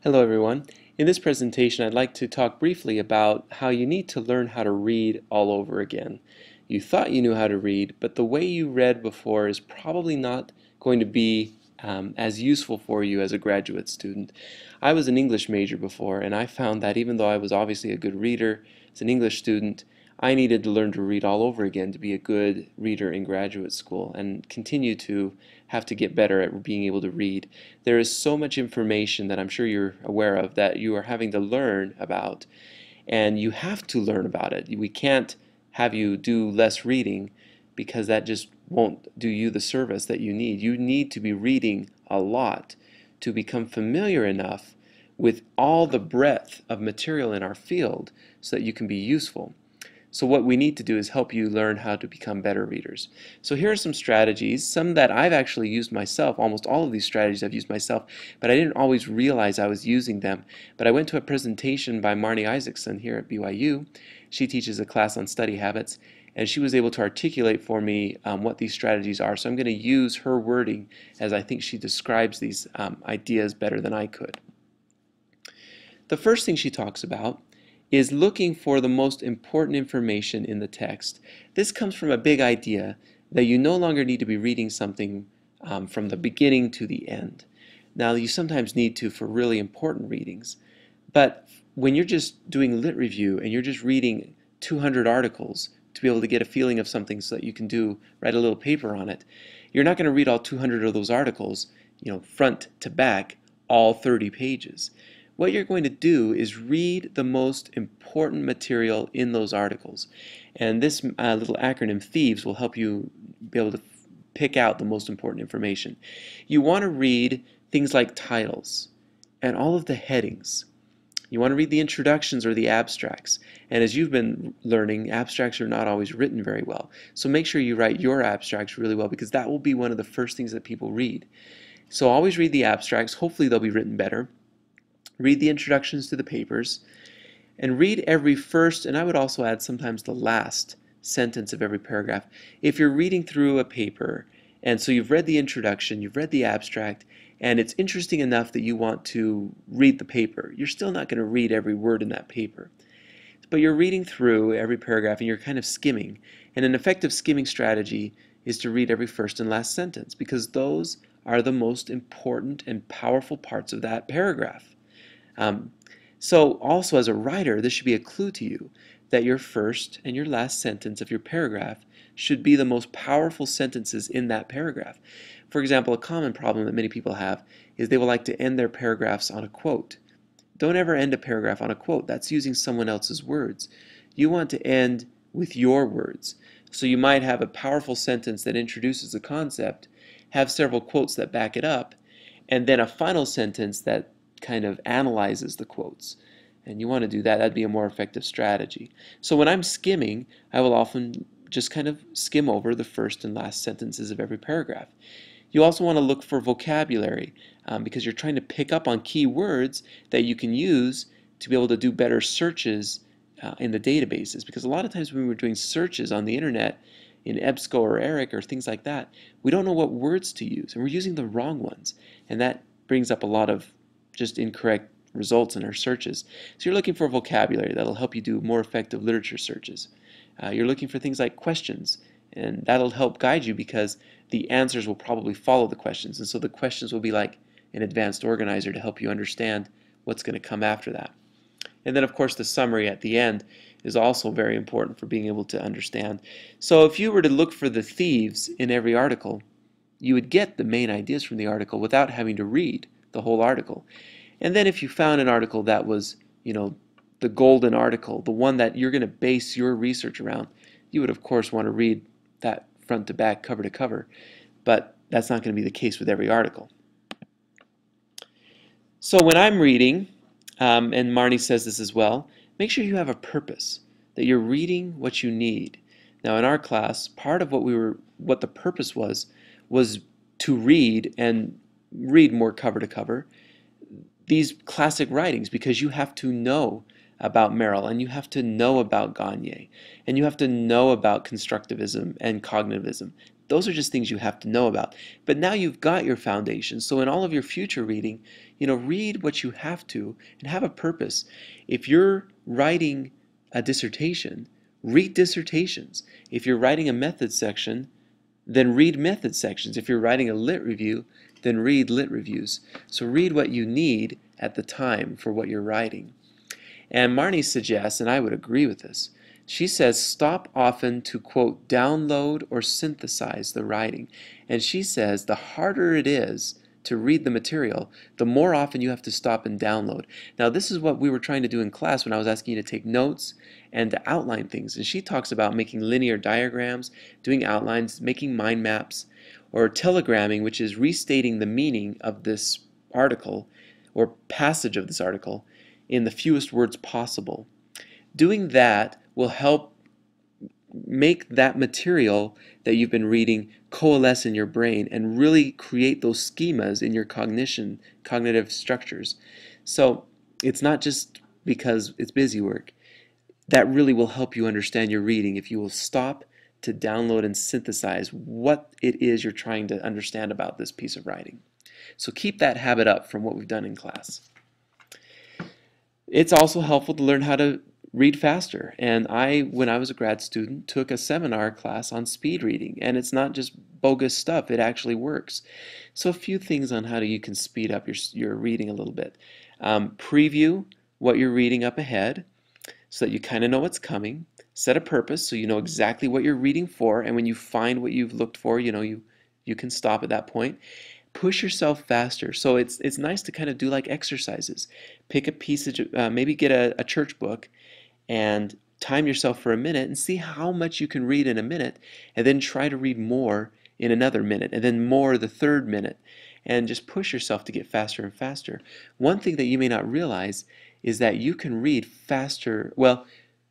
Hello everyone. In this presentation I'd like to talk briefly about how you need to learn how to read all over again. You thought you knew how to read, but the way you read before is probably not going to be as useful for you as a graduate student. I was an English major before, and I found that even though I was obviously a good reader as an English student, I needed to learn to read all over again to be a good reader in graduate school and continue to have to get better at being able to read. There is so much information that I'm sure you're aware of that you are having to learn about, and you have to learn about it. We can't have you do less reading because that just won't do you the service that you need. You need to be reading a lot to become familiar enough with all the breadth of material in our field so that you can be useful. So what we need to do is help you learn how to become better readers. So here are some strategies, some that I've actually used myself. Almost all of these strategies I've used myself, but I didn't always realize I was using them. But I went to a presentation by Marnie Isaacson here at BYU. She teaches a class on study habits, and she was able to articulate for me what these strategies are. So I'm going to use her wording as I think she describes these ideas better than I could. The first thing she talks about is looking for the most important information in the text. This comes from a big idea that you no longer need to be reading something from the beginning to the end. Now, you sometimes need to for really important readings, but when you're just doing lit review and you're just reading 200 articles to be able to get a feeling of something so that you can write a little paper on it, you're not going to read all 200 of those articles, front to back, all 30 pages. What you're going to do is read the most important material in those articles. And this little acronym THIEVES will help you be able to pick out the most important information. You want to read things like titles and all of the headings. You want to read the introductions or the abstracts. And as you've been learning, abstracts are not always written very well. So make sure you write your abstracts really well, because that will be one of the first things that people read. So always read the abstracts. Hopefully they'll be written better. Read the introductions to the papers, and read every first, and I would also add sometimes the last sentence of every paragraph. If you're reading through a paper, and so you've read the introduction, you've read the abstract, and it's interesting enough that you want to read the paper, you're still not going to read every word in that paper. But you're reading through every paragraph and you're kind of skimming. And an effective skimming strategy is to read every first and last sentence, because those are the most important and powerful parts of that paragraph. So also as a writer, this should be a clue to you that your first and your last sentence of your paragraph should be the most powerful sentences in that paragraph. For example, a common problem that many people have is they will like to end their paragraphs on a quote. Don't ever end a paragraph on a quote. That's using someone else's words. You want to end with your words. So you might have a powerful sentence that introduces a concept, have several quotes that back it up, and then a final sentence that kind of analyzes the quotes. And you want to do that. That'd be a more effective strategy. So when I'm skimming, I will often just kind of skim over the first and last sentences of every paragraph. You also want to look for vocabulary because you're trying to pick up on key words that you can use to be able to do better searches in the databases. Because a lot of times when we're doing searches on the internet, in EBSCO or ERIC or things like that, we don't know what words to use, and we're using the wrong ones. And that brings up a lot of just incorrect results in our searches. So you're looking for vocabulary that'll help you do more effective literature searches. You're looking for things like questions, and that'll help guide you because the answers will probably follow the questions, and so the questions will be like an advanced organizer to help you understand what's going to come after that. And then of course the summary at the end is also very important for being able to understand. So if you were to look for the thieves in every article, you would get the main ideas from the article without having to read the whole article. And then if you found an article that was, the golden article, the one that you're going to base your research around, you would of course want to read that front to back, cover to cover, but that's not going to be the case with every article. So when I'm reading, and Marnie says this as well, make sure you have a purpose, that you're reading what you need. Now in our class, part of what the purpose was to read and read more cover to cover these classic writings, because you have to know about Merrill, and you have to know about Gagne, and you have to know about constructivism and cognitivism. Those are just things you have to know about. But now you've got your foundation. So in all of your future reading, read what you have to and have a purpose. If you're writing a dissertation, read dissertations. If you're writing a method section, then read method sections. If you're writing a lit review, then read lit reviews. So read what you need at the time for what you're writing. And Marnie suggests, and I would agree with this, she says stop often to, quote, download or synthesize the writing. And she says the harder it is to read the material, the more often you have to stop and download. Now this is what we were trying to do in class when I was asking you to take notes and to outline things. And she talks about making linear diagrams, doing outlines, making mind maps, or telegramming, which is restating the meaning of this article or passage of this article in the fewest words possible. Doing that will help make that material that you've been reading coalesce in your brain and really create those schemas in your cognitive structures. So it's not just because it's busy work. That really will help you understand your reading if you will stop to download and synthesize what it is you're trying to understand about this piece of writing. So keep that habit up from what we've done in class. It's also helpful to learn how to read faster. And when I was a grad student, took a seminar class on speed reading. And it's not just bogus stuff, it actually works. So a few things on how you can speed up your reading a little bit. Preview what you're reading up ahead so that you kind of know what's coming. Set a purpose so you know exactly what you're reading for, and when you find what you've looked for, you can stop at that point. Push yourself faster. So it's nice to kind of do like exercises. Pick a piece of, maybe get a church book and time yourself for a minute and see how much you can read in a minute, and then try to read more in another minute, and then more the third minute, and just push yourself to get faster and faster. One thing that you may not realize is that you can read faster, well,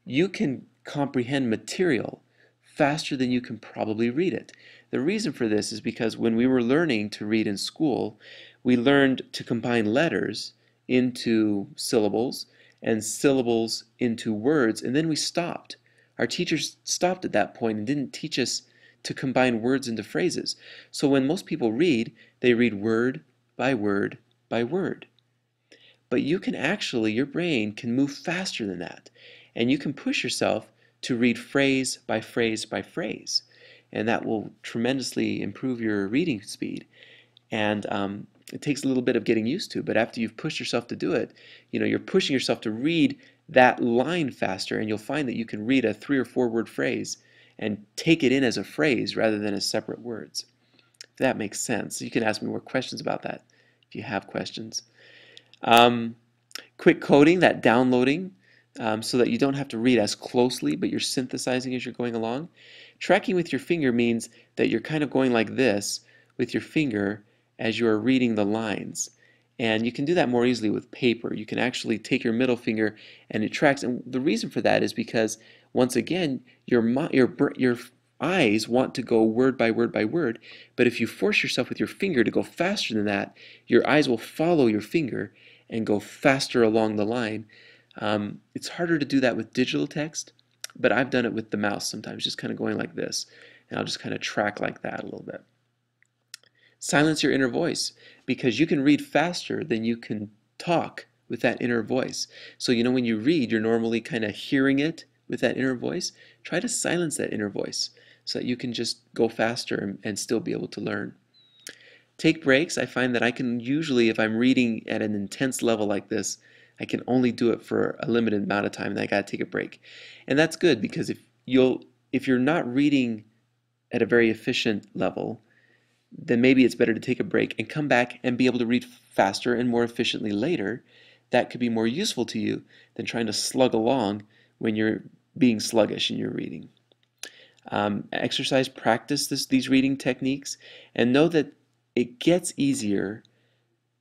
you can comprehend material faster than you can probably read it. The reason for this is because when we were learning to read in school, we learned to combine letters into syllables and syllables into words, and then we stopped. Our teachers stopped at that point and didn't teach us to combine words into phrases. So when most people read, they read word by word by word. But you can actually, your brain can move faster than that, and you can push yourself to read phrase by phrase by phrase, and that will tremendously improve your reading speed. And it takes a little bit of getting used to, but after you've pushed yourself to do it, you're pushing yourself to read that line faster, and you'll find that you can read a 3 or 4 word phrase and take it in as a phrase rather than as separate words. If that makes sense. You can ask me more questions about that if you have questions. Quick coding, that downloading, so that you don't have to read as closely, but you're synthesizing as you're going along. Tracking with your finger means that you're kind of going like this with your finger as you're reading the lines. And you can do that more easily with paper. You can actually take your middle finger and it tracks. And the reason for that is because, once again, your eyes want to go word by word by word, but if you force yourself with your finger to go faster than that, your eyes will follow your finger and go faster along the line. It's harder to do that with digital text, but I've done it with the mouse sometimes, just kind of going like this, and I'll just kind of track like that a little bit. Silence your inner voice, because you can read faster than you can talk with that inner voice. So when you read, you're normally kind of hearing it with that inner voice. Try to silence that inner voice so that you can just go faster and still be able to learn. Take breaks. I find that I can usually, if I'm reading at an intense level like this, I can only do it for a limited amount of time, and I got to take a break. And that's good, because if you're not reading at a very efficient level, then maybe it's better to take a break and come back and be able to read faster and more efficiently later. That could be more useful to you than trying to slug along when you're being sluggish in your reading. Exercise, practice these reading techniques, and know that it gets easier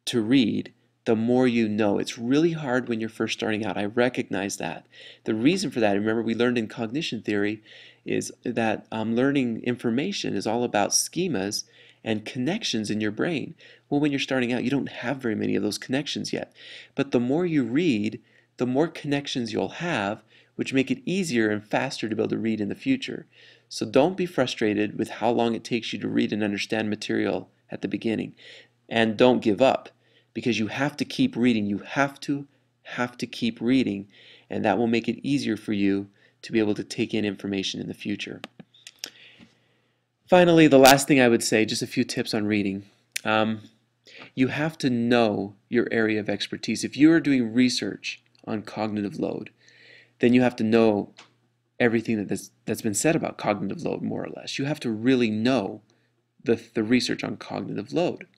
to read the more you know. It's really hard when you're first starting out. I recognize that. The reason for that, remember we learned in cognition theory, is that learning information is all about schemas and connections in your brain. Well, when you're starting out, you don't have very many of those connections yet. But the more you read, the more connections you'll have, which make it easier and faster to be able to read in the future. So don't be frustrated with how long it takes you to read and understand material at the beginning. And don't give up, because you have to keep reading. You have to keep reading, and that will make it easier for you to be able to take in information in the future. Finally, the last thing I would say, just a few tips on reading. You have to know your area of expertise. If you are doing research on cognitive load, then you have to know everything that's been said about cognitive load, more or less. You have to really know the research on cognitive load.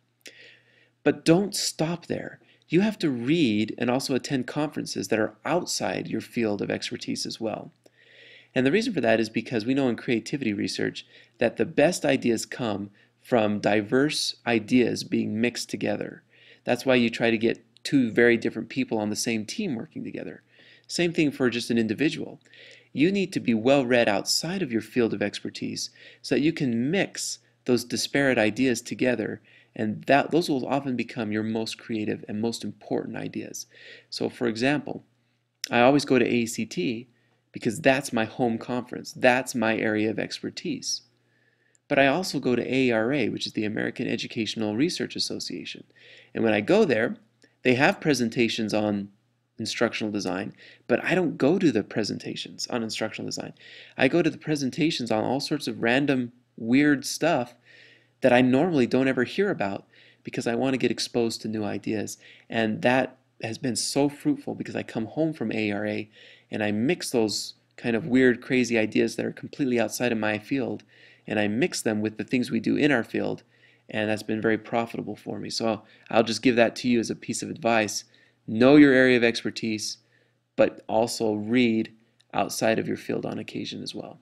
But don't stop there. You have to read and also attend conferences that are outside your field of expertise as well. And the reason for that is because we know in creativity research that the best ideas come from diverse ideas being mixed together. That's why you try to get two very different people on the same team working together. Same thing for just an individual. You need to be well read outside of your field of expertise so that you can mix those disparate ideas together, and those will often become your most creative and most important ideas. So for example, I always go to AECT because that's my home conference. That's my area of expertise. But I also go to AERA, which is the American Educational Research Association. And when I go there, they have presentations on instructional design, but I don't go to the presentations on instructional design. I go to the presentations on all sorts of random, weird stuff that I normally don't ever hear about because I want to get exposed to new ideas. And that has been so fruitful because I come home from AERA and I mix those kind of weird, crazy ideas that are completely outside of my field, and I mix them with the things we do in our field, and that's been very profitable for me. So I'll just give that to you as a piece of advice. Know your area of expertise, but also read outside of your field on occasion as well.